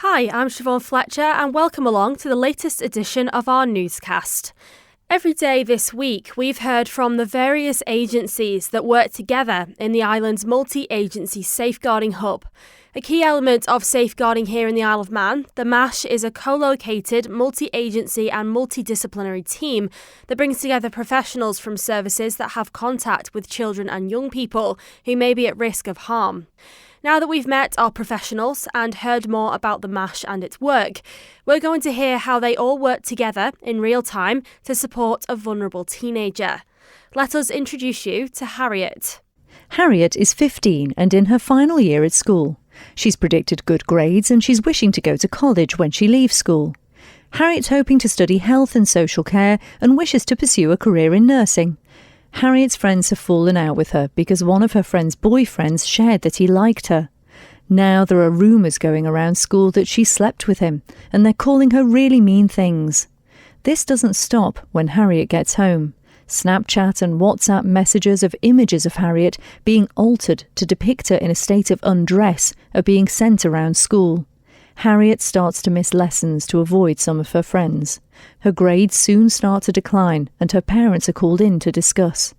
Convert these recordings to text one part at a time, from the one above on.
Hi, I'm Siobhán Fletcher and welcome along to the latest edition of our Newscast. Every day this week, we've heard from the various agencies that work together in the island's multi-agency safeguarding hub. A key element of safeguarding here in the Isle of Man, the MASH is a co-located, multi-agency and multidisciplinary team that brings together professionals from services that have contact with children and young people who may be at risk of harm. Now that we've met our professionals and heard more about the MASH and its work, we're going to hear how they all work together in real time to support a vulnerable teenager. Let us introduce you to Harriet. Harriet is 15 and in her final year at school. She's predicted good grades and she's wishing to go to college when she leaves school. Harriet's hoping to study health and social care and wishes to pursue a career in nursing. Harriet's friends have fallen out with her because one of her friend's boyfriends shared that he liked her. Now there are rumours going around school that she slept with him, and they're calling her really mean things. This doesn't stop when Harriet gets home. Snapchat and WhatsApp messages of images of Harriet being altered to depict her in a state of undress are being sent around school. Harriet starts to miss lessons to avoid some of her friends. Her grades soon start to decline and her parents are called in to discuss.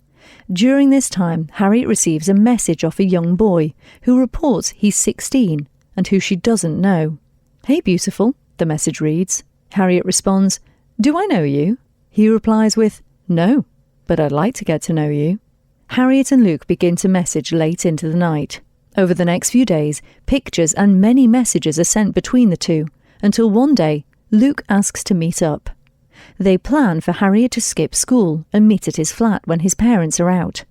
During this time, Harriet receives a message off a young boy who reports he's 16 and who she doesn't know. "Hey beautiful," the message reads. Harriet responds, "Do I know you?" He replies with, "No, but I'd like to get to know you." Harriet and Luke begin to message late into the night. Over the next few days, pictures and many messages are sent between the two, until one day, Luke asks to meet up. They plan for Harriet to skip school and meet at his flat when his parents are out.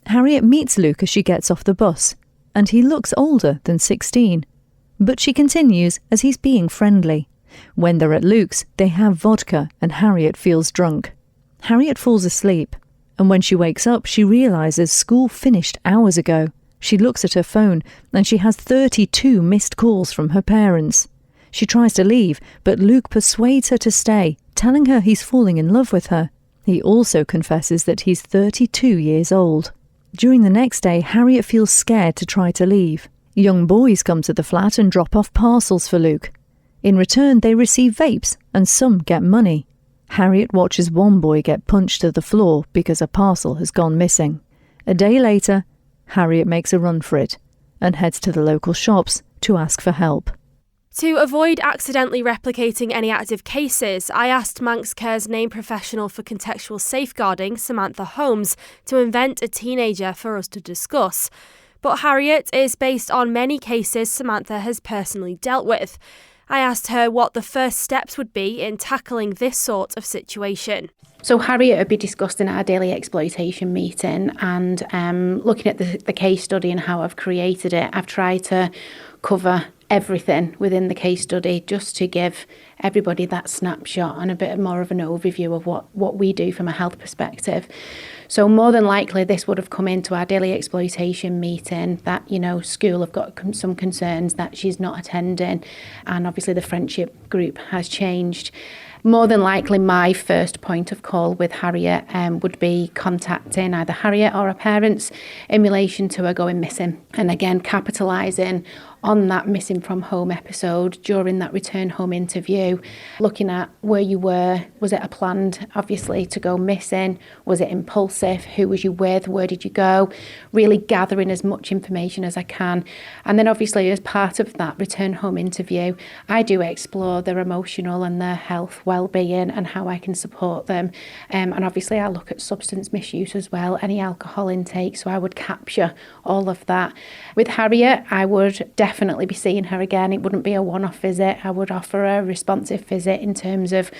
Harriet meets Luke as she gets off the bus, and he looks older than 16. But she continues as he's being friendly. When they're at Luke's, they have vodka and Harriet feels drunk. Harriet falls asleep, and when she wakes up, she realises school finished hours ago. She looks at her phone and she has 32 missed calls from her parents. She tries to leave, but Luke persuades her to stay, telling her he's falling in love with her. He also confesses that he's 32 years old. During the next day, Harriet feels scared to try to leave. Young boys come to the flat and drop off parcels for Luke. In return, they receive vapes and some get money. Harriet watches one boy get punched to the floor because a parcel has gone missing. A day later, Harriet makes a run for it and heads to the local shops to ask for help. To avoid accidentally replicating any active cases, I asked Manx Care's named professional for contextual safeguarding, Samantha Holmes, to invent a teenager for us to discuss. But Harriet is based on many cases Samantha has personally dealt with. I asked her what the first steps would be in tackling this sort of situation. So Harriet would be discussed in our daily exploitation meeting, and looking at the case study and how I've created it, I've tried to cover everything within the case study just to give everybody that snapshot and a bit more of an overview of what we do from a health perspective. So more than likely this would have come into our daily exploitation meeting that, school have got some concerns that she's not attending, and obviously the friendship group has changed. More than likely, my first point of call with Harriet would be contacting either Harriet or her parents in relation to her going missing. And again, capitalising on that missing from home episode during that return home interview, looking at where you were. Was it a planned, obviously, to go missing? Was it impulsive? Who was you with? Where did you go? Really gathering as much information as I can. And then obviously as part of that return home interview, I do explore their emotional and their health well-being and how I can support them. And obviously I look at substance misuse as well, any alcohol intake. So I would capture all of that. With Harriet, I would definitely be seeing her again. It wouldn't be a one-off visit. I would offer a responsive visit in terms of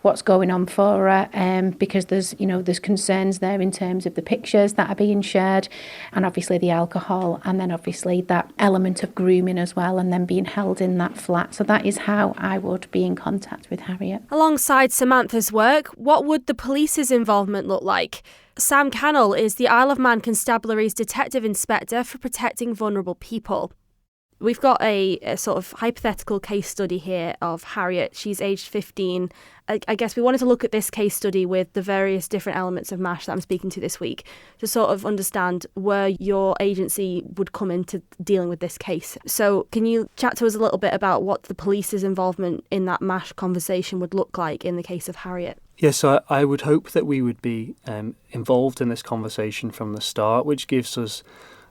what's going on for her, because there's concerns there in terms of the pictures that are being shared, and obviously the alcohol, and then obviously that element of grooming as well, and then being held in that flat. So that is how I would be in contact with Harriet. Alongside Samantha's work, what would the police's involvement look like? Sam Cannell is the Isle of Man Constabulary's Detective Inspector for Protecting Vulnerable People. We've got a sort of hypothetical case study here of Harriet. She's aged 15. I guess we wanted to look at this case study with the various different elements of MASH that I'm speaking to this week to sort of understand where your agency would come into dealing with this case. So can you chat to us a little bit about what the police's involvement in that MASH conversation would look like in the case of Harriet? Yes, so I would hope that we would be involved in this conversation from the start, which gives us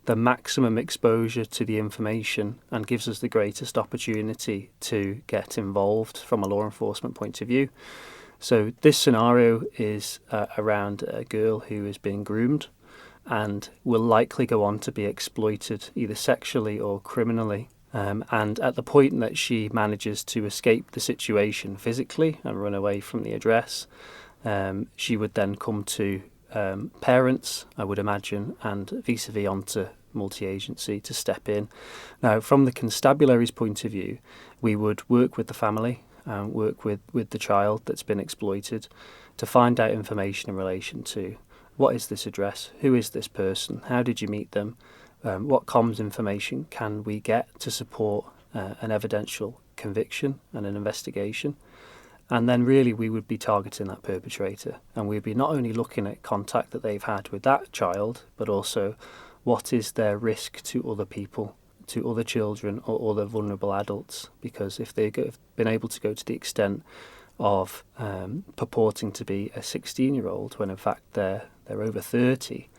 the maximum exposure to the information and gives us the greatest opportunity to get involved from a law enforcement point of view. So this scenario is around a girl who is being groomed and will likely go on to be exploited either sexually or criminally. And at the point that she manages to escape the situation physically and run away from the address, she would then come to parents, I would imagine, and vis-a-vis onto multi-agency to step in. Now, from the constabulary's point of view, we would work with the family and work with the child that's been exploited to find out information in relation to what is this address, who is this person, how did you meet them, what comms information can we get to support an evidential conviction and an investigation. And then really we would be targeting that perpetrator, and we'd be not only looking at contact that they've had with that child, but also what is their risk to other people, to other children or other vulnerable adults. Because if they've been able to go to the extent of purporting to be a 16-year-old when in fact they're over 30,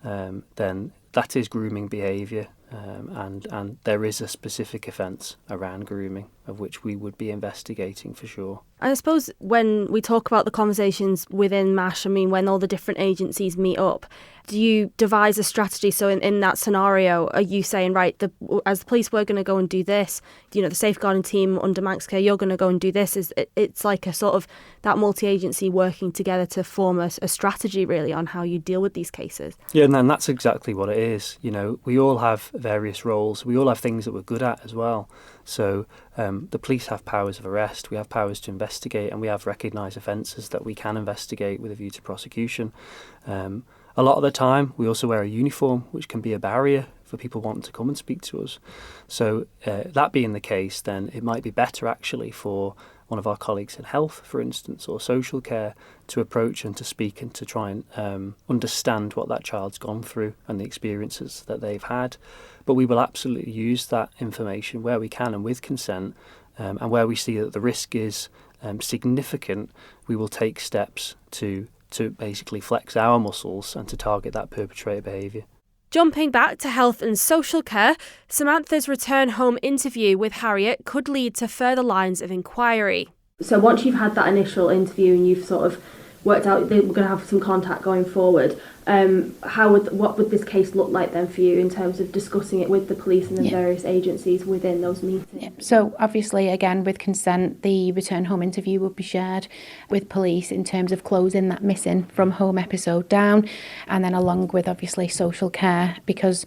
then that is grooming behaviour, and there is a specific offence around grooming of which we would be investigating for sure. I suppose when we talk about the conversations within MASH, I mean, when all the different agencies meet up, do you devise a strategy? So in that scenario, are you saying, right, as the police, we're going to go and do this, the safeguarding team under Manx Care, you're going to go and do this? It's like a sort of that multi-agency working together to form a strategy really on how you deal with these cases? Yeah, and that's exactly what it is. We all have various roles. We all have things that we're good at as well. So the police have powers of arrest, we have powers to investigate, and we have recognised offences that we can investigate with a view to prosecution. A lot of the time we also wear a uniform, which can be a barrier for people wanting to come and speak to us. So that being the case, then it might be better actually for one of our colleagues in health, for instance, or social care to approach and to speak and to try and understand what that child's gone through and the experiences that they've had. But we will absolutely use that information where we can and with consent, and where we see that the risk is significant, we will take steps to basically flex our muscles and to target that perpetrator behaviour. Jumping back to health and social care, Samantha's return home interview with Harriet could lead to further lines of inquiry. So once you've had that initial interview and you've sort of worked out that we're going to have some contact going forward, what would this case look like then for you in terms of discussing it with the police and the various agencies within those meetings? Yeah. So obviously, again, with consent, the return home interview would be shared with police in terms of closing that missing from home episode down, and then along with obviously social care, because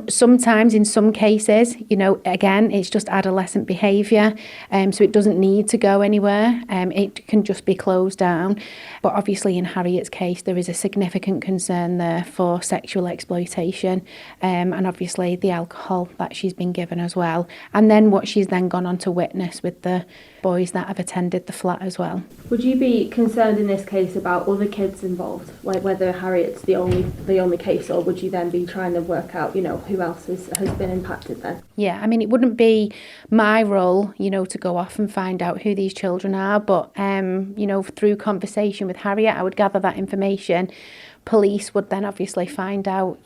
sometimes in some cases, again, it's just adolescent behaviour, so it doesn't need to go anywhere. It can just be closed down. But obviously in Harriet's case, there is a significant concern there for sexual exploitation, and obviously the alcohol that she's been given as well. And then what she's then gone on to witness with the boys that have attended the flat as well. Would you be concerned in this case about other kids involved, like whether Harriet's the only case, or would you then be trying to work out, who else has been impacted then? Yeah, I mean, it wouldn't be my role, to go off and find out who these children are, but, through conversation with Harriet, I would gather that information. Police would then obviously find out,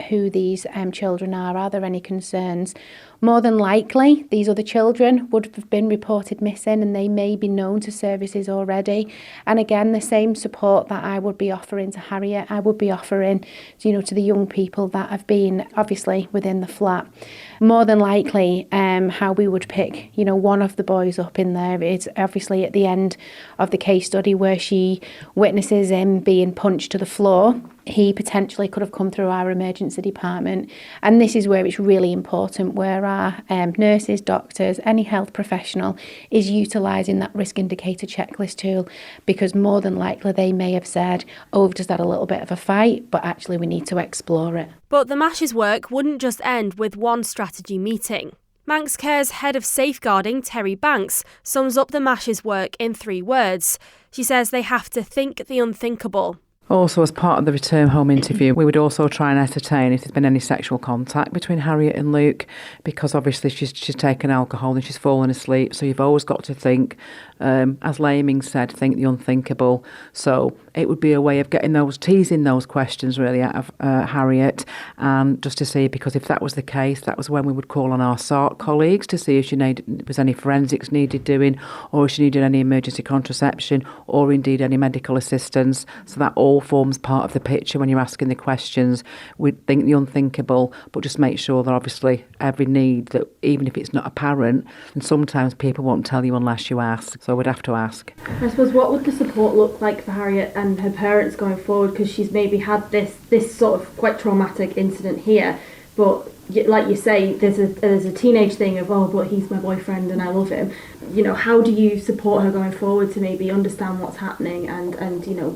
who these children are there any concerns. More than likely, these other children would have been reported missing and they may be known to services already. And again, the same support that I would be offering to Harriet, I would be offering, to the young people that have been obviously within the flat. More than likely, how we would pick, one of the boys up in there is obviously at the end of the case study where she witnesses him being punched to the floor. He potentially could have come through our emergency department, and this is where it's really important, where our nurses, doctors, any health professional is utilising that risk indicator checklist tool, because more than likely they may have said, we've just had a little bit of a fight, but actually we need to explore it. But the MASH's work wouldn't just end with one strategy meeting. Manx Care's head of safeguarding, Terry Banks, sums up the MASH's work in 3 words. She says they have to think the unthinkable. Also, as part of the return home interview, we would also try and ascertain if there's been any sexual contact between Harriet and Luke, because obviously she's taken alcohol and she's fallen asleep. So you've always got to think, as Laming said, think the unthinkable. So it would be a way of teasing those questions really out of Harriet, and just to see, because if that was the case, that was when we would call on our SART colleagues to see if there was any forensics needed doing, or if she needed any emergency contraception, or indeed any medical assistance. So that all forms part of the picture when you're asking the questions. We'd think the unthinkable, but just make sure that obviously every need, that even if it's not apparent, and sometimes people won't tell you unless you ask, so we'd have to ask. I suppose, what would the support look like for Harriet and her parents going forward, because she's maybe had this sort of quite traumatic incident here, but like you say, there's a teenage thing of, oh, but he's my boyfriend and I love him. How do you support her going forward to maybe understand what's happening, and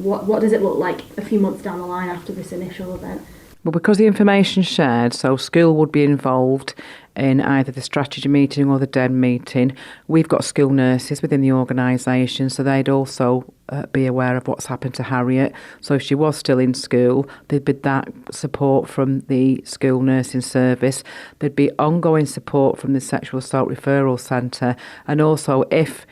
what does it look like a few months down the line after this initial event? Well, because the information's shared, so school would be involved in either the strategy meeting or the DEN meeting. We've got school nurses within the organisation, so they'd also be aware of what's happened to Harriet. So if she was still in school, there'd be that support from the school nursing service. There'd be ongoing support from the Sexual Assault Referral Centre, and also if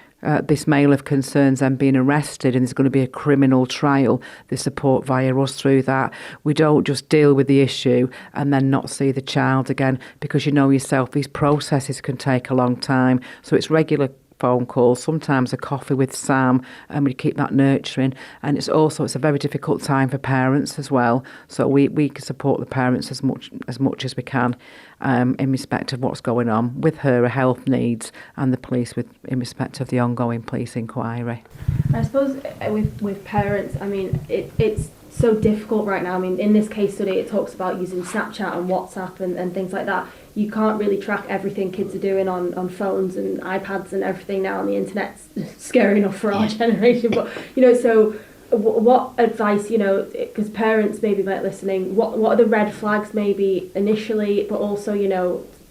this male of concerns and being arrested and there's going to be a criminal trial, the support via us through that. We don't just deal with the issue and then not see the child again, because you know yourself, these processes can take a long time. So it's regular phone calls, sometimes a coffee with Sam, and we keep that nurturing. And it's a very difficult time for parents as well. So we can support the parents as much as we can in respect of what's going on with her health needs, and the police in respect of the ongoing police inquiry. I suppose with parents, I mean, it's so difficult right now. I mean, in this case study, it talks about using Snapchat and WhatsApp and things like that. You can't really track everything kids are doing on phones and iPads and everything now on the internet's scary enough for our generation. But, so what advice, because parents maybe like listening, what are the red flags maybe initially, but also,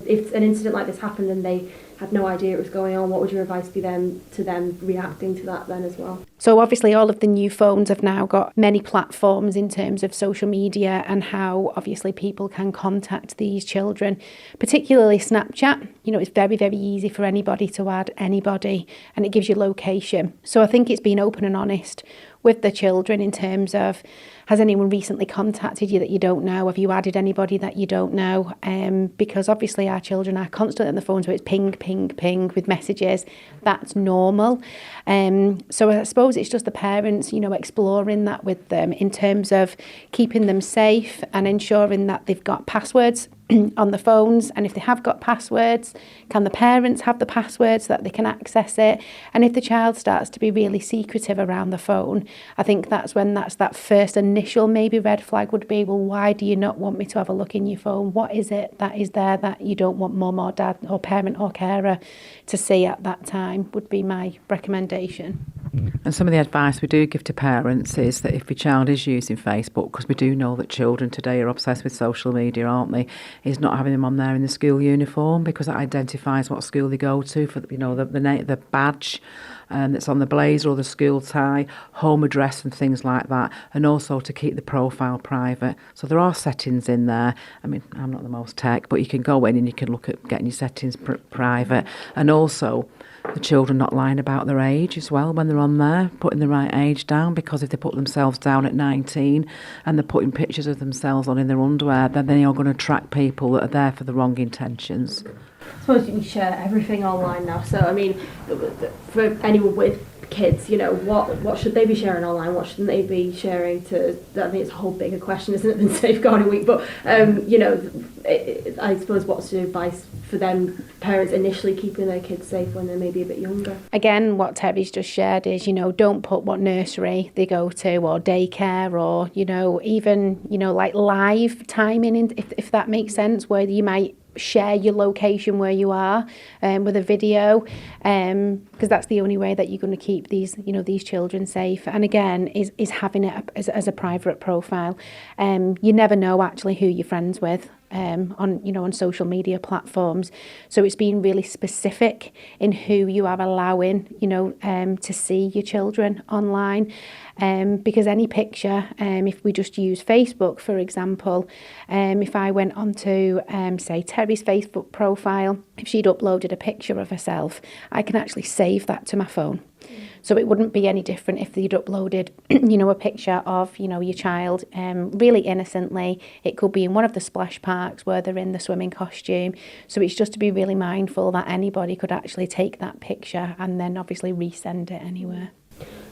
if an incident like this happened and they had no idea it was going on, what would your advice be then to them reacting to that then as well? So obviously all of the new phones have now got many platforms in terms of social media and how obviously people can contact these children, particularly Snapchat. It's very, very easy for anybody to add anybody, and it gives you location. So I think it's being open and honest with the children in terms of, has anyone recently contacted you that you don't know? Have you added anybody that you don't know? Because obviously our children are constantly on the phone, so it's ping, ping, ping with messages. That's normal. So I suppose it's just the parents, exploring that with them in terms of keeping them safe and ensuring that they've got passwords on the phones, and if they have got passwords, can the parents have the passwords so that they can access it? And if the child starts to be really secretive around the phone, I think that's when that first initial maybe red flag would be, well, why do you not want me to have a look in your phone? What is it that is there that you don't want mum or dad or parent or carer to see at that time, would be my recommendation. And some of the advice we do give to parents is that if your child is using Facebook, because we do know that children today are obsessed with social media, aren't they, is not having them on there in the school uniform, because it identifies what school they go to for the badge that's on the blazer or the school tie, home address and things like that, and also to keep the profile private. So there are settings in there. I mean, I'm not the most tech, but you can go in and you can look at getting your settings private, and also the children not lying about their age as well when they're on there, putting the right age down, because if they put themselves down at 19 and they're putting pictures of themselves on in their underwear, then they are going to attract people that are there for the wrong intentions. I suppose you can share everything online now, so I mean, for anyone with kids, what should they be sharing online, what shouldn't they be sharing to, I mean, it's a whole bigger question, isn't it, than Safeguarding Week, but I suppose what's your advice for them, parents initially keeping their kids safe when they're maybe a bit younger? Again, what Terry's just shared is, don't put what nursery they go to or daycare or, even, like live timing, if that makes sense, where you might share your location where you are with a video, because that's the only way that you're going to keep these children safe. And again, is having it as a private profile. You never know actually who you're friends with. on social media platforms. So it's being really specific in who you are allowing, to see your children online. Because any picture, if we just use Facebook, for example, if I went onto, say, Terry's Facebook profile, if she'd uploaded a picture of herself, I can actually save that to my phone. So it wouldn't be any different if they'd uploaded, a picture of, your child really innocently. It could be in one of the splash parks where they're in the swimming costume. So it's just to be really mindful that anybody could actually take that picture and then obviously resend it anywhere.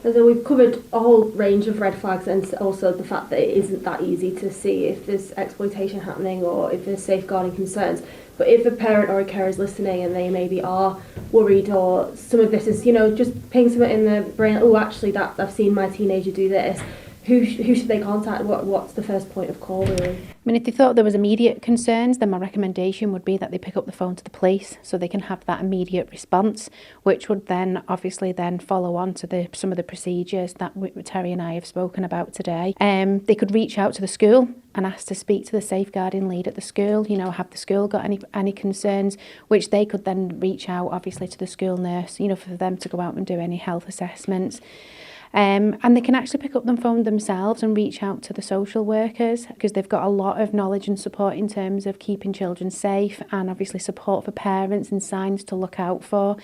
And so we've covered a whole range of red flags, and also the fact that it isn't that easy to see if there's exploitation happening or if there's safeguarding concerns. But if a parent or a carer is listening and they maybe are worried, or some of this is, just ping something in the brain, actually that I've seen my teenager do this, who should they contact? What's the first point of call, really? I mean, if they thought there was immediate concerns, then my recommendation would be that they pick up the phone to the police so they can have that immediate response, which would then obviously then follow on to some of the procedures that Terry and I have spoken about today. They could reach out to the school and ask to speak to the safeguarding lead at the school. Have the school got any concerns, which they could then reach out obviously to the school nurse, for them to go out and do any health assessments. And they can actually pick up the phone themselves and reach out to the social workers, because they've got a lot of knowledge and support in terms of keeping children safe, and obviously support for parents and signs to look out for.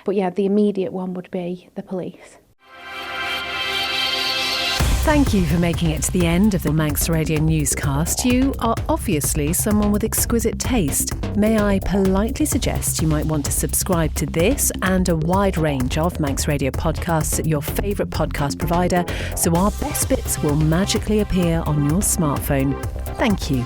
But yeah, the immediate one would be the police. Thank you for making it to the end of the Manx Radio Newscast. You are obviously someone with exquisite taste. May I politely suggest you might want to subscribe to this and a wide range of Manx Radio podcasts at your favourite podcast provider, so our best bits will magically appear on your smartphone. Thank you.